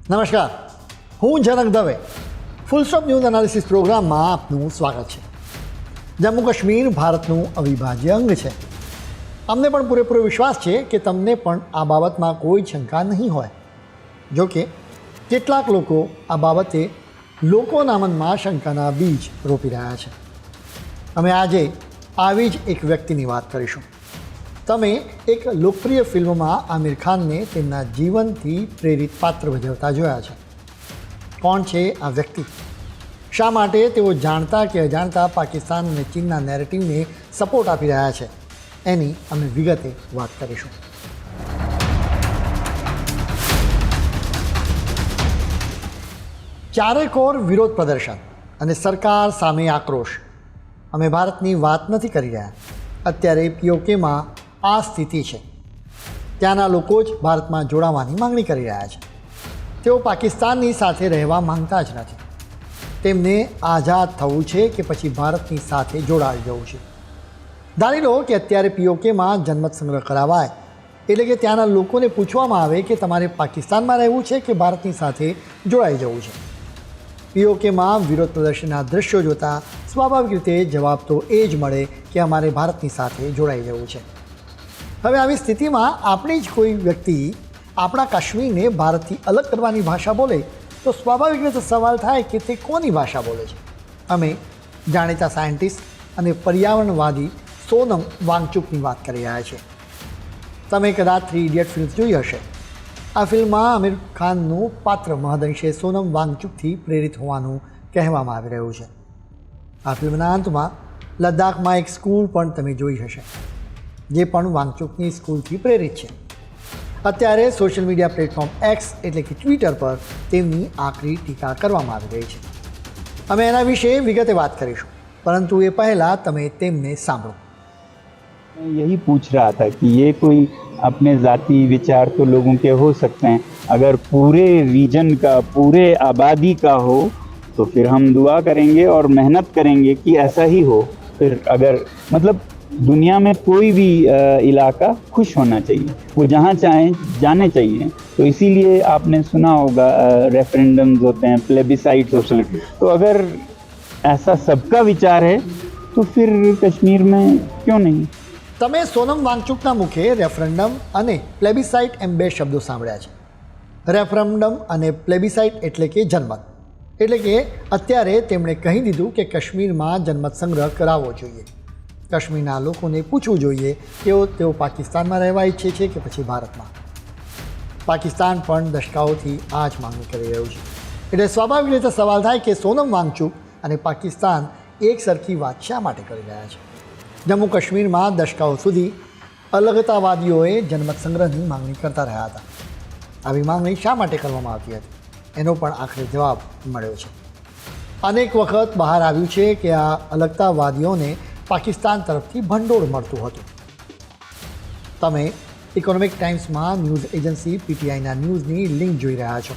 નમસ્કાર, હું Janak Dave. Full stop news analysis પ્રોગ્રામમાં આપનું સ્વાગત છે. જમ્મુ કાશ્મીર ભારતનું અવિભાજ્ય અંગ છે. અમને પણ પૂરેપૂરો વિશ્વાસ છે કે તમને પણ આ બાબતમાં કોઈ શંકા નહીં હોય. જો કે કેટલાક લોકો આ બાબતે લોકોના મનમાં શંકાના બીજ રોપી રહ્યા છે. અમે આજે આવી જ એક વ્યક્તિની વાત કરીશું. તમે એક લોકપ્રિય ફિલ્મમાં આમિર ખાનને તેમના જીવનથી પ્રેરિત પાત્ર ભજવતા જોયા છે. કોણ છે આ વ્યક્તિ? શા માટે તેઓ જાણતા કે અજાણતા પાકિસ્તાન અને ચીનના નેરેટિવને સપોર્ટ આપી રહ્યા છે, એની અમે વિગતે વાત કરીશું. ચારેકોર વિરોધ પ્રદર્શન અને સરકાર સામે આક્રોશ. અમે ભારતની વાત નથી કરી રહ્યા. અત્યારે પીઓકેમાં આ સ્થિતિ છે. ત્યાંના લોકો જ ભારતમાં જોડાવાની માંગણી કરી રહ્યા છે. તેઓ પાકિસ્તાનની સાથે રહેવા માંગતા જ નથી. તેમને આઝાદ થવું છે કે પછી ભારતની સાથે જોડાઈ જવું છે. ધારી લો કે અત્યારે પીઓકેમાં જનમત સંગ્રહ કરાવાય, એટલે કે ત્યાંના લોકોને પૂછવામાં આવે કે તમારે પાકિસ્તાનમાં રહેવું છે કે ભારતની સાથે જોડાઈ જવું છે. પીઓકેમાં વિરોધ પ્રદર્શનના દૃશ્યો જોતાં સ્વાભાવિક રીતે જવાબ તો એ જ મળે કે અમારે ભારતની સાથે જોડાઈ જવું છે. હવે આવી સ્થિતિમાં આપણી જ કોઈ વ્યક્તિ આપણા કાશ્મીરને ભારતથી અલગ કરવાની ભાષા બોલે તો સ્વાભાવિક રીતે સવાલ થાય કે તે કોની ભાષા બોલે છે. અમે જાણીતા સાયન્ટિસ્ટ અને પર્યાવરણવાદી સોનમ વાંગચુકની વાત કરી રહ્યા છીએ. તમે કદાચ 3 ઇડિયટ ફિલ્મ જોઈ હશે. આ ફિલ્મમાં આમિર ખાનનું પાત્ર મહદઅંશે સોનમ વાંગચુકથી પ્રેરિત હોવાનું કહેવામાં આવી રહ્યું છે. આ ફિલ્મના અંતમાં લદ્દાખમાં એક સ્કૂલ પણ તમે જોઈ હશે, જે પણ વાંગચુકની સ્કૂલથી પ્રેરિત છે. અત્યારે સોશિયલ મીડિયા પ્લેટફોર્મ એક્સ એટલે કે ટ્વિટર પર તેમની આકરી ટીકા કરવામાં આવી રહી છે. અમે એના વિશે વિગતે વાત કરીશું, પરંતુ એ પહેલાં તમે તેમને સાંભળો. मैं यही पूछ रहा था कि ये कोई अपने ज़ाती विचार तो लोगों के हो सकते हैं, अगर पूरे रीजन का, पूरे आबादी का हो तो फिर हम दुआ करेंगे और मेहनत करेंगे कि ऐसा ही हो. फिर अगर मतलब दुनिया में कोई भी इलाका खुश होना चाहिए, वो जहाँ चाहें जाने चाहिए. तो इसीलिए आपने सुना होगा रेफरेंडम्स होते हैं, प्लेबिसाइट्स होते हैं. तो अगर ऐसा सबका विचार है तो फिर कश्मीर में क्यों नहीं. તમે સોનમ વાંગચુકના મુખે રેફરન્ડમ અને પ્લેબિસાઇટ એમ 2 શબ્દો સાંભળ્યા છે. રેફરન્ડમ અને પ્લેબિસાઇટ એટલે કે જનમત. એટલે કે અત્યારે તેમણે કહી દીધું કે કાશ્મીરમાં જનમત સંગ્રહ કરાવવો જોઈએ. કાશ્મીરના લોકોને પૂછવું જોઈએ કે તેઓ પાકિસ્તાનમાં રહેવા ઈચ્છે છે કે પછી ભારતમાં. પાકિસ્તાન પણ દશકાઓથી આ જ માંગણી કરી રહ્યું છે. એટલે સ્વાભાવિક રીતે સવાલ થાય કે સોનમ વાંગચુક અને પાકિસ્તાન એક સરખી વાત શા માટે કરી રહ્યા છે. જમ્મુ કાશ્મીરમાં દશકાઓ સુધી અલગતાવાદીઓએ જનમત સંગ્રહની માંગણી કરતા રહ્યા હતા. આવી માંગણી શા માટે કરવામાં આવતી હતી, એનો પણ આખરે જવાબ મળ્યો છે. અનેક વખત બહાર આવ્યું છે કે આ અલગતાવાદીઓને પાકિસ્તાન તરફથી ભંડોળ મળતું હતું. તમે ઇકોનોમિક ટાઈમ્સમાં ન્યૂઝ એજન્સી પીટીઆઈના ન્યૂઝની લિંક જોઈ રહ્યા છો.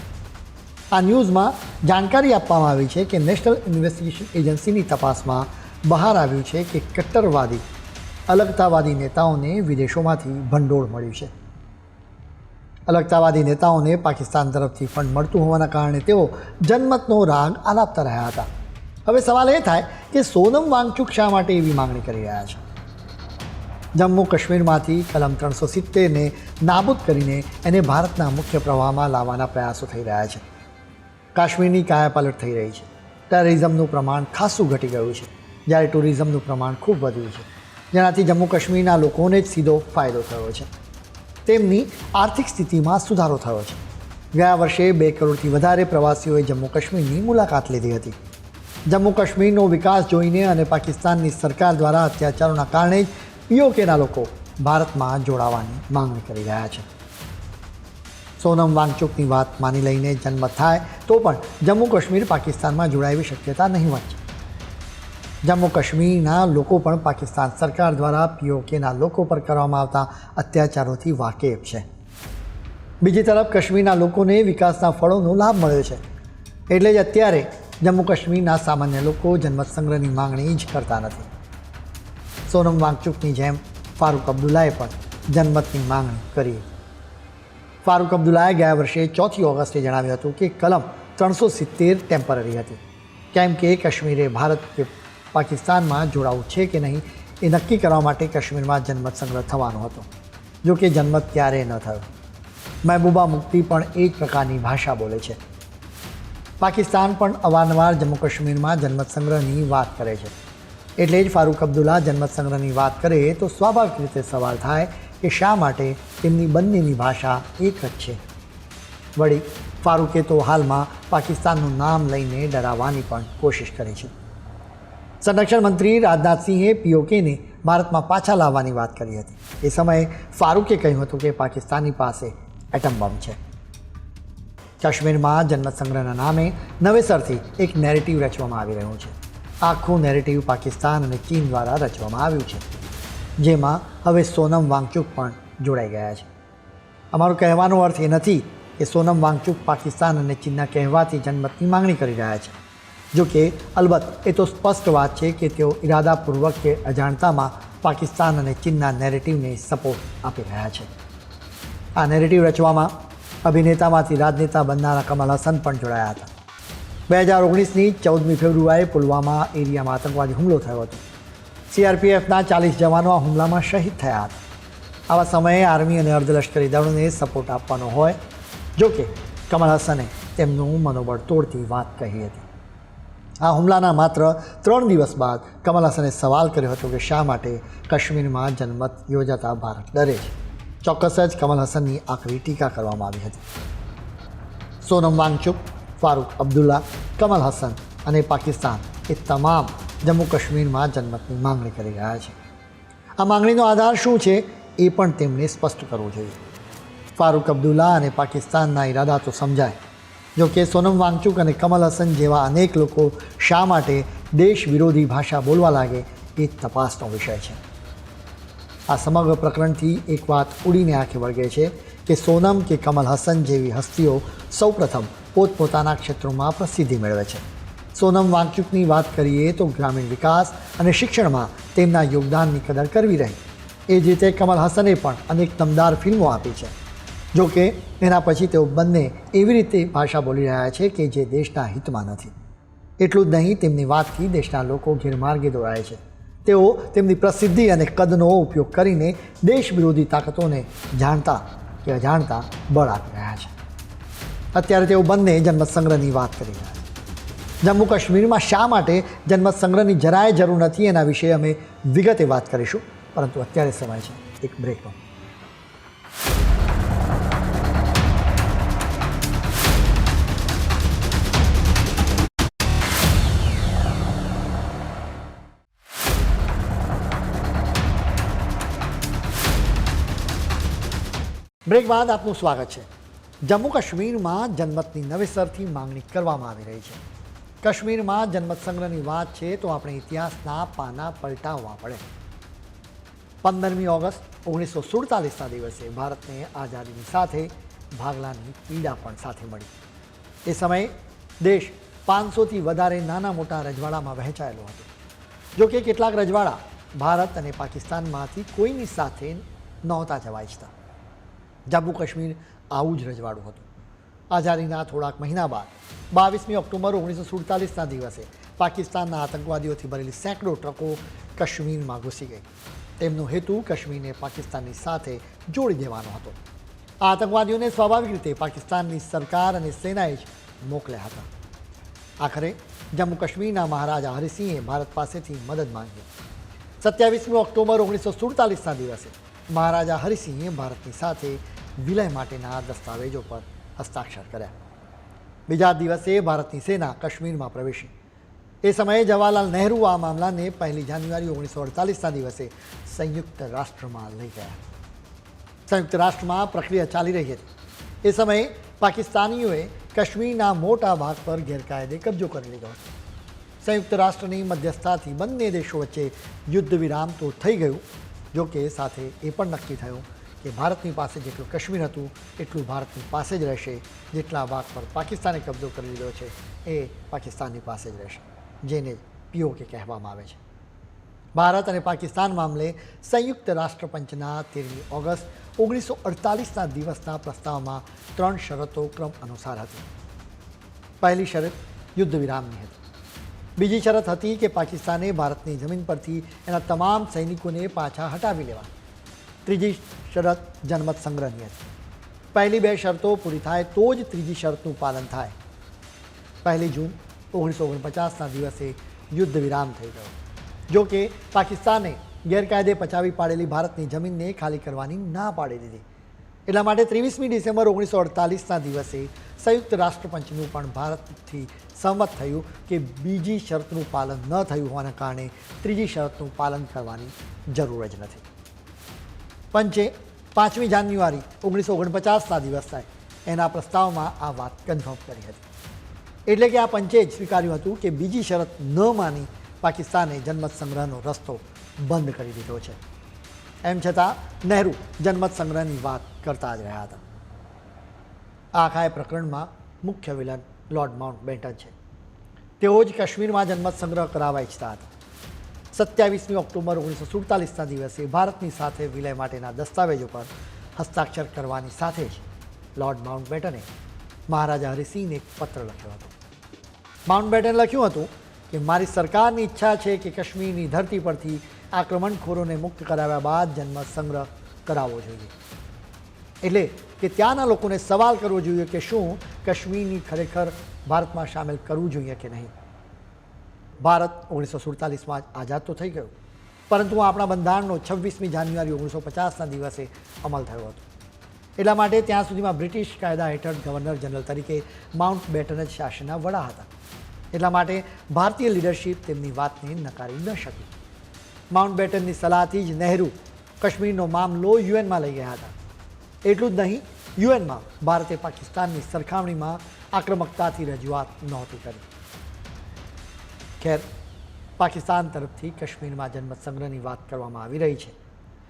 આ ન્યૂઝમાં જાણકારી આપવામાં આવી છે કે નેશનલ ઇન્વેસ્ટિગેશન એજન્સીની તપાસમાં બહાર આવ્યું છે કે કટ્ટરવાદી અલગતાવાદી નેતાઓને વિદેશોમાંથી ભંડોળ મળ્યું છે. અલગતાવાદી નેતાઓને પાકિસ્તાન તરફથી ફંડ મળતું હોવાના કારણે તેઓ જનમતનો રાગ આલાપતા રહ્યા હતા. હવે સવાલ એ થાય કે સોનમ વાંગચુક શા માટે એવી માંગણી કરી રહ્યા છે. જમ્મુ કાશ્મીરમાંથી કલમ 370ને નાબૂદ કરીને એને ભારતના મુખ્ય પ્રવાહમાં લાવવાના પ્રયાસો થઈ રહ્યા છે. કાશ્મીરની કાયાપલટ થઈ રહી છે. ટેરરિઝમનું પ્રમાણ ખાસું ઘટી ગયું છે, જ્યારે ટુરિઝમનું પ્રમાણ ખૂબ વધ્યું છે, જેનાથી જમ્મુ કાશ્મીરના લોકોને જ સીધો ફાયદો થયો છે. તેમની આર્થિક સ્થિતિમાં સુધારો થયો છે. ગયા વર્ષે 2 કરોડથી વધારે પ્રવાસીઓએ જમ્મુ કાશ્મીરની મુલાકાત લીધી હતી. જમ્મુ કાશ્મીરનો વિકાસ જોઈને અને પાકિસ્તાનની સરકાર દ્વારા અત્યાચારોના કારણે જ પીઓકેના લોકો ભારતમાં જોડાવાની માંગણી કરી રહ્યા છે. સોનમ વાંગચુકની વાત માની લઈને જનમત થાય તો પણ જમ્મુ કાશ્મીર પાકિસ્તાનમાં જોડાય એવી શક્યતા નહીવત છે. જમ્મુ કાશ્મીરના લોકો પણ પાકિસ્તાન સરકાર દ્વારા પીઓકેના લોકો પર કરવામાં આવતા અત્યાચારોથી વાકેફ છે. બીજી તરફ કાશ્મીરના લોકોને વિકાસના ફળોનો લાભ મળ્યો છે. એટલે જ અત્યારે જમ્મુ કાશ્મીરના સામાન્ય લોકો જનમત સંગ્રહની માંગણી જ કરતા નથી. સોનમ વાંગચુકની જેમ ફારૂક અબ્દુલ્લાએ પણ જનમતની માંગણી કરી. ફારૂક અબ્દુલ્લાએ ગયા વર્ષે 4 ઓગસ્ટે જણાવ્યું હતું કે કલમ 370 ટેમ્પરરી હતી, કેમ કે કાશ્મીરે ભારત કે પાકિસ્તાનમાં જોડાવું છે કે નહીં એ નક્કી કરવા માટે કાશ્મીરમાં જનમત સંગ્રહ થવાનો હતો. જો કે જનમત ક્યારેય ન થયો. મહેબૂબા મુફ્તી પણ એ જ પ્રકારની ભાષા બોલે છે. પાકિસ્તાન પણ અવારનવાર જમ્મુ કાશ્મીરમાં જનમત સંગ્રહની વાત કરે છે. એટલે જ ફારૂક અબ્દુલ્લા જનમત સંગ્રહની વાત કરે તો સ્વાભાવિક રીતે સવાલ થાય કે શા માટે તેમની બંનેની ભાષા એક જ છે. વળી ફારૂકે તો હાલમાં પાકિસ્તાનનું નામ લઈને ડરાવવાની પણ કોશિશ કરી છે. સંરક્ષણ મંત્રી રાજનાથસિંહે પીઓકેને ભારતમાં પાછા લાવવાની વાત કરી હતી. એ સમયે ફારૂકે કહ્યું હતું કે પાકિસ્તાનની પાસે એટમ બોમ્બ છે. કાશ્મીરમાં જનમત સંગ્રહના નામે નવેસરથી એક નેરેટિવ રચવામાં આવી રહ્યું છે. આખું નેરેટિવ પાકિસ્તાન અને ચીન દ્વારા રચવામાં આવ્યું છે, જેમાં હવે સોનમ વાંગચુક પણ જોડાઈ ગયા છે. અમારો કહેવાનો અર્થ એ નથી કે સોનમ વાંગચુક પાકિસ્તાન અને ચીનના કહેવાથી જનમતની માંગણી કરી રહ્યા છે. જો કે અલબત્ત એ તો સ્પષ્ટ વાત છે કે તેઓ ઇરાદાપૂર્વક કે અજાણતામાં પાકિસ્તાન અને ચીનના નેરેટિવને સપોર્ટ આપી રહ્યા છે. આ નેરેટિવ રચવામાં અભિનેતામાંથી રાજનેતા બનનારા કમલ હસન પણ જોડાયા હતા. 2019ની 14મી ફેબ્રુઆરીએ પુલવામા એરિયામાં આતંકવાદી હુમલો થયો હતો. CRPFના 40 જવાનો આ હુમલામાં શહીદ થયા હતા. આવા સમયે આર્મી અને અર્ધલશ્કરી દળોને સપોર્ટ આપવાનો હોય. જો કે કમલ હસને તેમનું મનોબળ તોડતી વાત કહી હતી. આ હુમલાના માત્ર 3 દિવસ બાદ કમલ હસને સવાલ કર્યો હતો કે શા માટે કાશ્મીરમાં જનમત યોજાતા ભારત ડરે છે. ચોક્કસ જ કમલ હસનની આકરી ટીકા કરવામાં આવી હતી. સોનમ વાંગચુક, ફારૂક અબ્દુલ્લા, કમલ હસન અને પાકિસ્તાન એ તમામ જમ્મુ કાશ્મીરમાં જનમતની માંગણી કરી રહ્યા છે. આ માંગણીનો આધાર શું છે એ પણ તેમણે સ્પષ્ટ કરવું જોઈએ. ફારૂક અબ્દુલ્લા અને પાકિસ્તાનના ઈરાદા તો સમજાય. જો કે સોનમ વાંગચુક અને કમલ હસન જેવા અનેક લોકો શા માટે દેશ વિરોધી ભાષા બોલવા લાગે એ તપાસનો વિષય છે. આ સમગ્ર પ્રકરણથી એક વાત ઉડીને આંખે વળગે છે કે સોનમ કે કમલ હસન જેવી હસ્તીઓ સૌપ્રથમ પોતપોતાના ક્ષેત્રોમાં પ્રસિદ્ધિ મેળવે છે. સોનમ વાંગચુકની વાત કરીએ તો ગ્રામીણ વિકાસ અને શિક્ષણમાં તેમના યોગદાનની કદર કરવી રહી. એ જ રીતે કમલ હસને પણ અનેક દમદાર ફિલ્મો આપી છે. જો કે એના પછી તેઓ બંને એવી રીતે ભાષા બોલી રહ્યા છે કે જે દેશના હિતમાં નથી. એટલું જ નહીં, તેમની વાતથી દેશના લોકો ગેરમાર્ગે દોરાય છે. તેઓ તેમની પ્રસિદ્ધિ અને કદનો ઉપયોગ કરીને દેશ વિરોધી તાકાતોને જાણતા કે અજાણતા બળ આપી રહ્યા છે. અત્યારે તેઓ બંને જનમત સંગ્રહની વાત કરી રહ્યા છે. જમ્મુ કાશ્મીરમાં શા માટે જનમત સંગ્રહની જરાય જરૂર નથી એના વિશે અમે વિગતે વાત કરીશું, પરંતુ અત્યારે સમય છે એક બ્રેકનો. બ્રેક બાદ આપનું સ્વાગત છે. જમ્મુ કાશ્મીરમાં જનમતની નવેસરથી માંગણી કરવામાં આવી રહી છે. કાશ્મીરમાં જનમત સંગ્રહની વાત છે તો આપણે ઇતિહાસના પાના પલટાવવા પડે. 15મી ઓગસ્ટ 1947ના દિવસે ભારતને આઝાદીની સાથે ભાગલાની પીડા પણ સાથે મળી. એ સમયે દેશ 500થી વધારે નાના મોટા રજવાડામાં વહેંચાયેલો હતો. જો કે કેટલાક રજવાડા ભારત અને પાકિસ્તાનમાંથી કોઈની સાથે નહોતા જવા ઈચ્છતા. જમ્મુ કાશ્મીર આવું જ રજવાડું હતું. આઝાદીના થોડાક મહિના બાદ 22મી ઓક્ટોબર 1947ના દિવસે પાકિસ્તાનના આતંકવાદીઓથી ભરેલી સેંકડો ટ્રકો કાશ્મીરમાં ઘૂસી ગઈ. તેમનો હેતુ કાશ્મીરને પાકિસ્તાનની સાથે જોડી દેવાનો હતો. આ આતંકવાદીઓને સ્વાભાવિક રીતે પાકિસ્તાનની સરકાર અને સેનાએ જ મોકલ્યા હતા. આખરે જમ્મુ કાશ્મીરના મહારાજા હરિસિંહે ભારત પાસેથી મદદ માંગી. 27મી ઓક્ટોબર 1947ના દિવસે મહારાજા હરિસિંહે ભારતની સાથે વિલય માટેના દસ્તાવેજો પર હસ્તાક્ષર કર્યા. બીજા દિવસે ભારતની સેના કાશ્મીરમાં પ્રવેશી. એ સમયે જવાહરલાલ નહેરુ આ મામલાને 1 જાન્યુઆરી 1948ના દિવસે સંયુક્ત રાષ્ટ્રમાં લઈ ગયા. સંયુક્ત રાષ્ટ્રમાં પ્રક્રિયા ચાલી રહી હતી. એ સમયે પાકિસ્તાનીઓએ કાશ્મીરના મોટા ભાગ પર ગેરકાયદે કબજો કરી લીધો હતો. સંયુક્ત રાષ્ટ્રની મધ્યસ્થતાથી બંને દેશો વચ્ચે યુદ્ધ વિરામ તો થઈ ગયું. જો કે સાથે એ પણ નક્કી થયું કે ભારતની પાસે જેટલું કાશ્મીર હતું એટલું ભારતની પાસે જ રહેશે. જેટલા ભાગ પર પાકિસ્તાને કબજો કરી લીધો છે એ પાકિસ્તાનની પાસે જ રહેશે, જેને POK કહેવામાં આવે છે. ભારત અને પાકિસ્તાન મામલે સંયુક્ત રાષ્ટ્રપંચના 13મી ઓગસ્ટ 1948ના દિવસના પ્રસ્તાવમાં 3 શરતો ક્રમ અનુસાર હતી. પહેલી શરત યુદ્ધ વિરામની હતી. બીજી શરત હતી કે પાકિસ્તાને ભારતની જમીન પરથી એના તમામ સૈનિકોને પાછા હટાવી લેવા. ત્રીજી શરત જનમત સંગ્રહની હતી. પહેલી 2 શરતો પૂરી થાય તો જ ત્રીજી શરતનું પાલન થાય. 1 જૂન 1949ના દિવસે યુદ્ધ વિરામ થઈ ગયો. જો કે પાકિસ્તાને ગેરકાયદે પચાવી પાડેલી ભારતની જમીનને ખાલી કરવાની ના પાડી દીધી. એટલા માટે 23મી ડિસેમ્બર 1948ના દિવસે સંયુક્ત રાષ્ટ્રપંચનું પણ ભારતથી સહમત થયું કે બીજી શરતનું પાલન ન થયું હોવાના કારણે ત્રીજી શરતનું પાલન કરવાની જરૂર જ નથી. પંચે 5મી જાન્યુઆરી 1949ના દિવસે એના પ્રસ્તાવમાં આ વાત કન્ફર્મ કરી હતી. એટલે કે આ પંચે જ સ્વીકાર્યું હતું કે બીજી શરત ન માની પાકિસ્તાને જનમત સંગ્રહનો રસ્તો બંધ કરી દીધો છે. એમ છતાં નહેરુ જનમત સંગ્રહની વાત કરતા જ રહ્યા હતા. આ આખા પ્રકરણમાં મુખ્ય વિલન લોર્ડ માઉન્ટબેટન છે. તેઓ જ કાશ્મીરમાં જનમત સંગ્રહ કરાવવા ઈચ્છતા હતા. 27મી ઓક્ટોબર 1947ના દિવસે ભારતની સાથે વિલય માટેના દસ્તાવેજો પર હસ્તાક્ષર કરવાની સાથે જ લોર્ડ માઉન્ટબેટને મહારાજા હરિસિંહને એક પત્ર લખ્યો હતો. માઉન્ટબેટને લખ્યું હતું કે મારી સરકારની ઈચ્છા છે કે કાશ્મીરની ધરતી પરથી આક્રમણખોરોને મુક્ત કરાવ્યા બાદ જનમત સંગ્રહ કરાવવો જોઈએ. એટલે કે ત્યાંના લોકોને સવાલ કરવો જોઈએ કે શું કાશ્મીરની ખરેખર ભારતમાં સામેલ કરવું જોઈએ કે નહીં. ભારત 1947માં આઝાદ તો થઈ ગયું, પરંતુ આપણા બંધારણનો 26મી જાન્યુઆરી 1950ના દિવસે અમલ થયો હતો. એટલા માટે ત્યાં સુધીમાં બ્રિટિશ કાયદા હેઠળ ગવર્નર જનરલ તરીકે માઉન્ટબેટન જ શાસનના વડા હતા. એટલા માટે ભારતીય લીડરશિપ તેમની વાતને નકારી ન શકી. માઉન્ટબેટનની સલાહથી જ નહેરુ કાશ્મીરનો મામલો યુએનમાં લઈ ગયા હતા. એટલું જ નહીં, યુએનમાં ભારતે પાકિસ્તાનની સરખામણીમાં આક્રમકતાથી રજૂઆત નહોતી કરી. ખેર, પાકિસ્તાન તરફથી કાશ્મીરમાં જનમત સંગ્રહની વાત કરવામાં આવી રહી છે.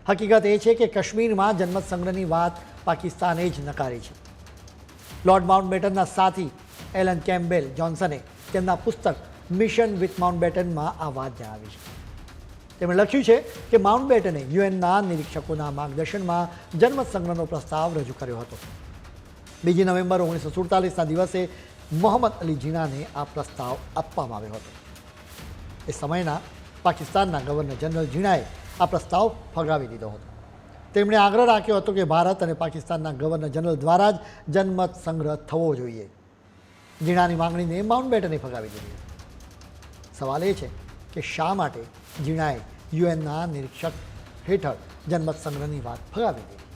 હકીકત એ છે કે કાશ્મીરમાં જનમત સંગ્રહની વાત પાકિસ્તાને જ નકારી છે. લોર્ડ માઉન્ટબેટનના સાથી એલન કેમ્પબેલ જોન્સને તેમના પુસ્તક મિશન વિથ માઉન્ટબેટનમાં આ વાત જણાવી છે. તેમણે લખ્યું છે કે માઉન્ટબેટને યુએનના નિરીક્ષકોના માર્ગદર્શનમાં જનમત સંગ્રહનો પ્રસ્તાવ રજૂ કર્યો હતો. 2 નવેમ્બર 1947ના દિવસે મોહમ્મદ અલી જીનાને આ પ્રસ્તાવ આપવામાં આવ્યો હતો. એ સમયના પાકિસ્તાનના ગવર્નર જનરલ જીણાએ આ પ્રસ્તાવ ફગાવી દીધો હતો. તેમણે આગ્રહ રાખ્યો હતો કે ભારત અને પાકિસ્તાનના ગવર્નર જનરલ દ્વારા જ જનમત સંગ્રહ થવો જોઈએ. જીણાની માંગણીને માઉન્ટબેટને ફગાવી દીધી. સવાલ એ છે કે શા માટે જીણાએ યુએનના નિરીક્ષક હેઠળ જનમત સંગ્રહની વાત ફગાવી દીધી.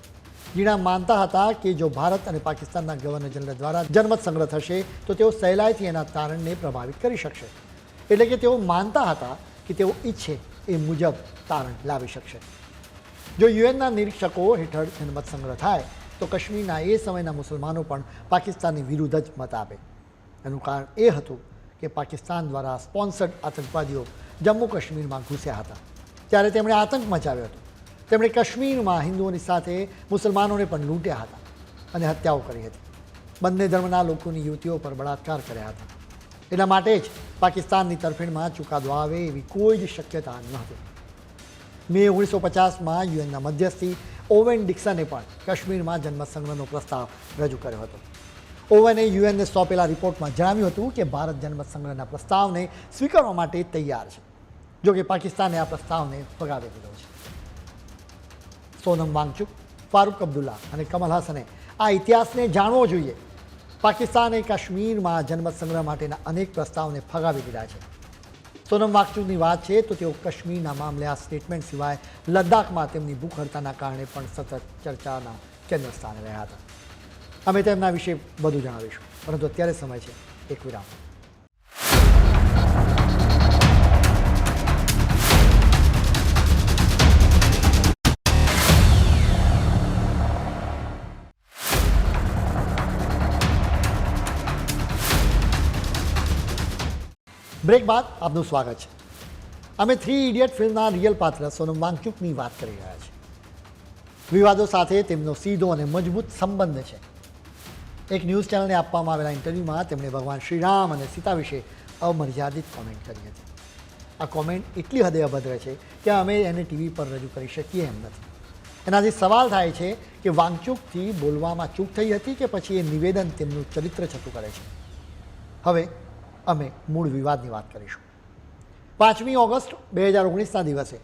જીણા માનતા હતા કે જો ભારત અને પાકિસ્તાનના ગવર્નર જનરલ દ્વારા જનમત સંગ્રહ થશે તો તેઓ સહેલાઈથી એના તારણને પ્રભાવિત કરી શકશે. એટલે કે તેઓ માનતા હતા કે તેઓ ઈચ્છે એ મુજબ તારણ લાવી શકશે. જો યુએનના નિરીક્ષકો હેઠળ જનમત સંગ્રહ થાય તો કાશ્મીરના એ સમયના મુસલમાનો પણ પાકિસ્તાનની વિરુદ્ધ જ મત આપે. એનું કારણ એ હતું કે પાકિસ્તાન દ્વારા સ્પોન્સર્ડ આતંકવાદીઓ જમ્મુ કાશ્મીરમાં ઘૂસ્યા હતા. ત્યારે તેમણે આતંક મચાવ્યો હતો. તેમણે કાશ્મીરમાં હિન્દુઓની સાથે મુસલમાનોને પણ લૂંટ્યા હતા અને હત્યાઓ કરી હતી. બંને ધર્મના લોકોની યુવતીઓ પર બળાત્કાર કર્યા હતા. એટલા માટે જ પાકિસ્તાનની તરફેણમાં ચુકાદો આવે એવી કોઈ જ શક્યતા નહોતી. મે 1950માં યુએનના મધ્યસ્થી ઓવેન ડિક્સને પણ કાશ્મીરમાં જનમત સંગ્રહનો પ્રસ્તાવ રજૂ કર્યો હતો. ઓવેને યુએનને સોંપેલા રિપોર્ટમાં જણાવ્યું હતું કે ભારત જનમત સંગ્રહના પ્રસ્તાવને સ્વીકારવા માટે તૈયાર છે. જો કે પાકિસ્તાને આ પ્રસ્તાવને ફગાવી દીધો છે. સોનમ વાંગચુક, ફારૂક અબ્દુલ્લા અને કમલ હાસને આ ઇતિહાસને જાણવો જોઈએ. પાકિસ્તાને કાશ્મીરમાં જનમત સંગ્રહ માટેના અનેક પ્રસ્તાવને ફગાવી દીધા છે. સોનમ વાંગચુકની વાત છે તો તેઓ કાશ્મીરના મામલે આ સ્ટેટમેન્ટ સિવાય લદ્દાખમાં તેમની ભૂખ હડતાલના કારણે પણ સતત ચર્ચાના કેન્દ્ર સ્થાને રહ્યા હતા. અમે તેમના વિશે વધુ જણાવીશું, પરંતુ અત્યારે સમય છે એક વિરામ. બ્રેક બાદ આપનું સ્વાગત છે. અમે 3 ઇડિયટ ફિલ્મના રિયલ પાત્ર સોનમ વાંગચુકની વાત કરી રહ્યા છીએ. વિવાદો સાથે તેમનો સીધો અને મજબૂત સંબંધ છે. એક ન્યૂઝ ચેનલને આપવામાં આવેલા ઇન્ટરવ્યૂમાં તેમણે ભગવાન શ્રીરામ અને સીતા વિશે અમર્યાદિત કોમેન્ટ કરી હતી. આ કોમેન્ટ એટલી હદે અભદ્ર છે કે અમે એને ટીવી પર રજૂ કરી શકીએ એમ નથી. એનાથી સવાલ થાય છે કે વાંગચુકથી બોલવામાં ચૂક થઈ હતી કે પછી એ નિવેદન તેમનું ચરિત્ર છતું કરે છે. હવે અમે મૂળ વિવાદની વાત કરીશું. 5મી ઓગસ્ટ 2019ના દિવસે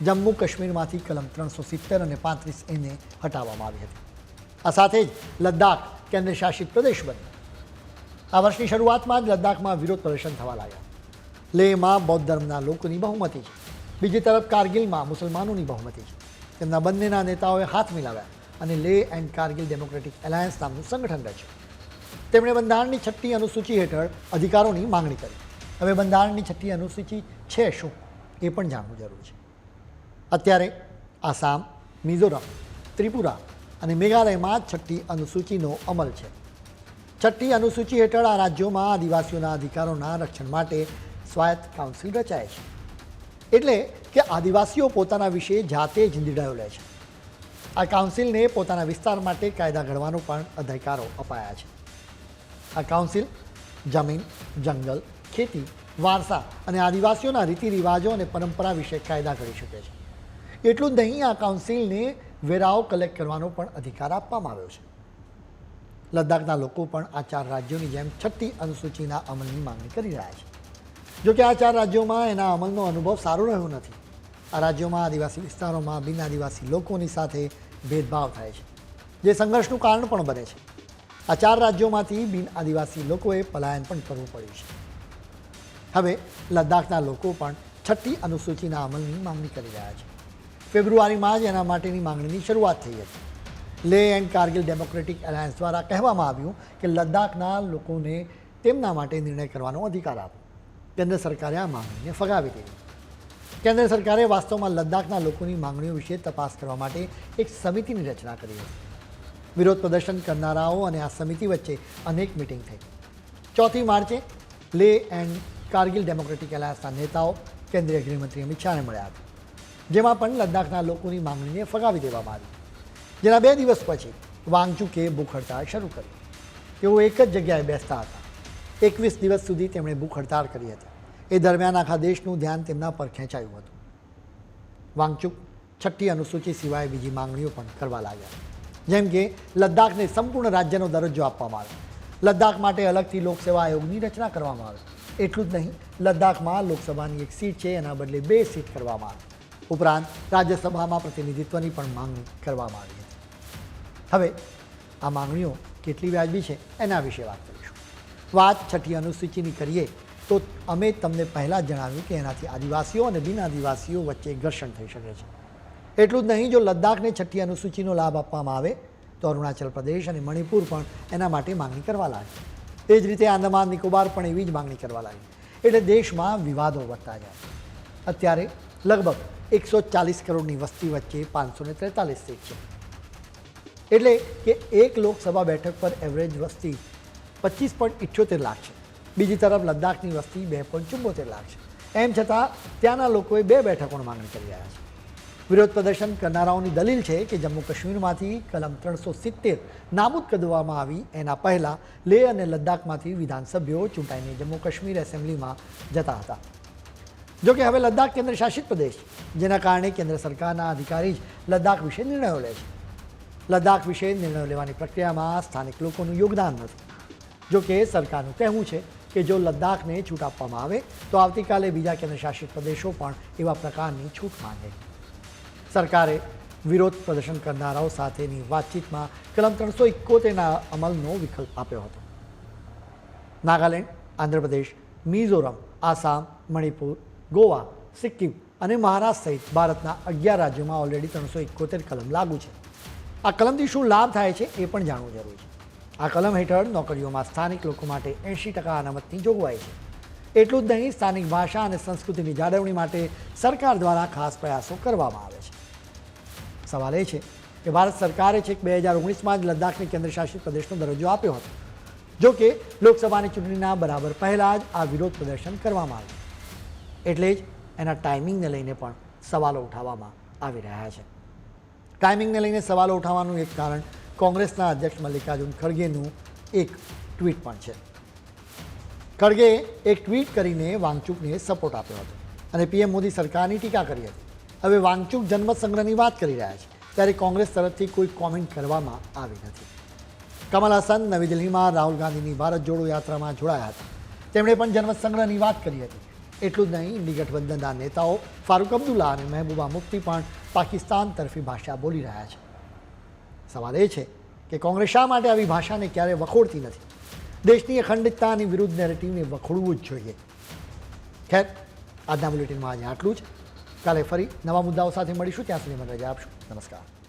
જમ્મુ કાશ્મીરમાંથી કલમ 370 અને 35A ને હટાવવામાં આવી હતી. આ સાથે જ લદ્દાખ કેન્દ્ર શાસિત પ્રદેશ બન્યો. આ વર્ષની શરૂઆતમાં જ લદ્દાખમાં વિરોધ પ્રદર્શન થવા લાગ્યા. લેહમાં બૌદ્ધ ધર્મના લોકોની બહુમતી છે, બીજી તરફ કારગિલમાં મુસલમાનોની બહુમતી છે. તેમના બંનેના નેતાઓએ હાથ મિલાવ્યા અને Leh and Kargil democratic alliance નામનું સંગઠન રચ્યું. તેમણે બંધારણની 6મી અનુસૂચિ હેઠળ અધિકારોની માંગણી કરી. હવે બંધારણની 6મી અનુસૂચિ છે શું એ પણ જાણવું જરૂરી છે. અત્યારે આસામ, મિઝોરમ, ત્રિપુરા અને મેઘાલયમાં 6મી અનુસૂચિનો અમલ છે. 6મી અનુસૂચિ હેઠળ આ રાજ્યોમાં આદિવાસીઓના અધિકારોના રક્ષણ માટે સ્વાયત્ત કાઉન્સિલ રચાય છે. એટલે કે આદિવાસીઓ પોતાના વિશે જાતે જ નિર્ણયો લે છે. આ કાઉન્સિલને પોતાના વિસ્તાર માટે કાયદા ઘડવાનો પણ અધિકારો અપાયા છે. આ કાઉન્સિલ જમીન, જંગલ, ખેતી, વારસા અને આદિવાસીઓના રીતિ રિવાજો અને પરંપરા વિશે કાયદા ઘડી શકે છે. એટલું જ નહીં, આ કાઉન્સિલને વેરાઓ કલેક્ટ કરવાનો પણ અધિકાર આપવામાં આવ્યો છે. લદ્દાખના લોકો પણ આ 4 રાજ્યોની જેમ 6મી અનુસૂચિના અમલની માંગણી કરી રહ્યા છે. જોકે આ 4 રાજ્યોમાં એના અમલનો અનુભવ સારો રહ્યો નથી. આ રાજ્યોમાં આદિવાસી વિસ્તારોમાં બિન આદિવાસી લોકોની સાથે ભેદભાવ થાય છે, જે સંઘર્ષનું કારણ પણ બને છે. આ 4 રાજ્યોમાંથી બિન આદિવાસી લોકોએ પલાયન પણ કરવું પડ્યું છે. હવે લદ્દાખના લોકો પણ 6મી અનુસૂચિના અમલની માંગણી કરી રહ્યા છે. ફેબ્રુઆરીમાં જ એના માટેની માંગણીની શરૂઆત થઈ હતી. Leh and Kargil democratic alliance દ્વારા કહેવામાં આવ્યું કે લદ્દાખના લોકોને તેમના માટે નિર્ણય કરવાનો અધિકાર આપો. કેન્દ્ર સરકારે આ માંગણીને ફગાવી દીધી. કેન્દ્ર સરકારે વાસ્તવમાં લદ્દાખના લોકોની માંગણીઓ વિશે તપાસ કરવા માટે એક સમિતિની રચના કરી હતી. વિરોધ પ્રદર્શન કરનારાઓ અને આ સમિતિ વચ્ચે અનેક મિટિંગ થઈ. 4મી માર્ચે લેહ એન્ડ કારગિલ ડેમોક્રેટિક એલાયન્સના નેતાઓ કેન્દ્રીય ગૃહમંત્રી અમિત શાહને મળ્યા હતા, જેમાં પણ લદ્દાખના લોકોની માંગણીને ફગાવી દેવામાં આવી. જેના 2 દિવસ પછી વાંગચુકે ભૂખ હડતાળ શરૂ કરી. તેઓ એક જ જગ્યાએ બેસતા હતા. 21 દિવસ સુધી તેમણે ભૂખ હડતાળ કરી હતી. એ દરમિયાન આખા દેશનું ધ્યાન તેમના પર ખેંચાયું હતું. વાંગચુક 6મી અનુસૂચિ સિવાય બીજી માંગણીઓ પણ કરવા લાગ્યા, જેમ કે લદ્દાખને સંપૂર્ણ રાજ્યનો દરજ્જો આપવામાં આવે, લદ્દાખ માટે અલગથી લોકસેવા આયોગની રચના કરવામાં આવે. એટલું જ નહીં, લદ્દાખમાં લોકસભાની 1 સીટ છે એના બદલે 2 સીટ કરવામાં આવે. ઉપરાંત રાજ્યસભામાં પ્રતિનિધિત્વની પણ માંગણી કરવામાં આવી હતી. હવે આ માંગણીઓ કેટલી વ્યાજબી છે એના વિશે વાત કરીશું. વાત 6મી અનુસૂચિની કરીએ તો અમે તમને પહેલાં જ જણાવ્યું કે એનાથી આદિવાસીઓ અને બિન આદિવાસીઓ વચ્ચે ઘર્ષણ થઈ શકે છે. એટલું જ નહીં, જો લદ્દાખને 6મી અનુસૂચિનો લાભ આપવામાં આવે તો અરુણાચલ પ્રદેશ અને મણિપુર પણ એના માટે માંગણી કરવા લાગે. એ જ રીતે આંદામાન નિકોબાર પણ એવી જ માંગણી કરવા લાગી. એટલે દેશમાં વિવાદો વધતા જાય. અત્યારે લગભગ 140 કરોડની વસ્તી વચ્ચે 543 સીટ છે. એટલે કે એક લોકસભા બેઠક પર એવરેજ વસ્તી 25.78 લાખ છે. બીજી તરફ લદ્દાખની વસ્તી 2.74 લાખ છે. એમ છતાં ત્યાંના લોકોએ 2 બેઠકોની માંગણી કરી રહ્યા છે. વિરોધ પ્રદર્શન કરનારાઓની દલીલ છે કે જમ્મુ કાશ્મીરમાંથી કલમ 370 નાબૂદ કરવામાં આવી એના પહેલાં લેહ અને લદ્દાખમાંથી વિધાનસભ્યો ચૂંટાઈને જમ્મુ કાશ્મીર એસેમ્બલીમાં જતા હતા. જોકે હવે લદ્દાખ કેન્દ્ર શાસિત પ્રદેશ છે, જેના કારણે કેન્દ્ર સરકારના અધિકારી જ લદ્દાખ વિશે નિર્ણયો લે છે. લદ્દાખ વિશે નિર્ણયો લેવાની પ્રક્રિયામાં સ્થાનિક લોકોનું યોગદાન નથી. જોકે સરકારનું કહેવું છે કે જો લદ્દાખને છૂટ આપવામાં આવે તો આવતીકાલે બીજા કેન્દ્ર શાસિત પ્રદેશો પણ એવા પ્રકારની છૂટ માંગે. સરકારે વિરોધ પ્રદર્શન કરનારાઓ સાથેની વાતચીતમાં કલમ 371ના અમલનો વિકલ્પ આપ્યો હતો. નાગાલેન્ડ, આંધ્રપ્રદેશ, મિઝોરમ, આસામ, મણિપુર, ગોવા, સિક્કિમ અને મહારાષ્ટ્ર સહિત ભારતના 11 રાજ્યોમાં ઓલરેડી 371 કલમ લાગુ છે. આ કલમથી શું લાભ થાય છે એ પણ જાણવું જરૂરી છે. આ કલમ હેઠળ નોકરીઓમાં સ્થાનિક લોકો માટે 80% અનામતની જોગવાઈ છે. એટલું જ નહીં, સ્થાનિક ભાષા અને સંસ્કૃતિની જાળવણી માટે સરકાર દ્વારા ખાસ પ્રયાસો કરવામાં આવે છે. સવાલ એ છે કે ભારત સરકારે છેક 2019માં જ લદ્દાખને કેન્દ્ર શાસિત પ્રદેશનો દરજ્જો આપ્યો હતો. જો કે લોકસભાની ચૂંટણીના બરાબર પહેલાં જ આ વિરોધ પ્રદર્શન કરવામાં આવ્યું. એટલે જ એના ટાઈમિંગને લઈને પણ સવાલો ઉઠાવવામાં આવી રહ્યા છે. ટાઈમિંગને લઈને સવાલો ઉઠાવવાનું એક કારણ કોંગ્રેસના અધ્યક્ષ મલ્લિકાર્જુન ખડગેનું એક ટ્વીટ પણ છે. ખડગેએ એક ટ્વીટ કરીને વાંગચુકને સપોર્ટ આપ્યો હતો અને પીએમ મોદી સરકારની ટીકા કરી હતી. હવે વાંગચુક જન્મત સંગ્રહની વાત કરી રહ્યા છે. ત્યારે કોંગ્રેસ તરફથી કોઈ કોમેન્ટ કરવામાં આવી નથી. કમલ હસન નવી દિલ્હીમાં રાહુલ ગાંધીની ભારત જોડો યાત્રામાં જોડાયા હતા. તેમણે પણ જન્મસંગ્રહની વાત કરી હતી. એટલું જ નહીં, ઇન્ડી ગઠબંધનના નેતાઓ ફારૂક અબ્દુલ્લા અને મહેબૂબા મુફ્તી પણ પાકિસ્તાન તરફી ભાષા બોલી રહ્યા છે. સવાલ એ છે કે કોંગ્રેસ શા માટે આવી ભાષાને ક્યારેય વખોડતી નથી? દેશની અખંડિતતાની વિરુદ્ધ નેરેટિવને વખોડવું જ જોઈએ. ખેર, આજના બુલેટિનમાં આજે આટલું જ. કાલે ફરી નવા મુદ્દાઓ સાથે મળીશું. ત્યાં સુધી મને રજા આપશો. નમસ્કાર.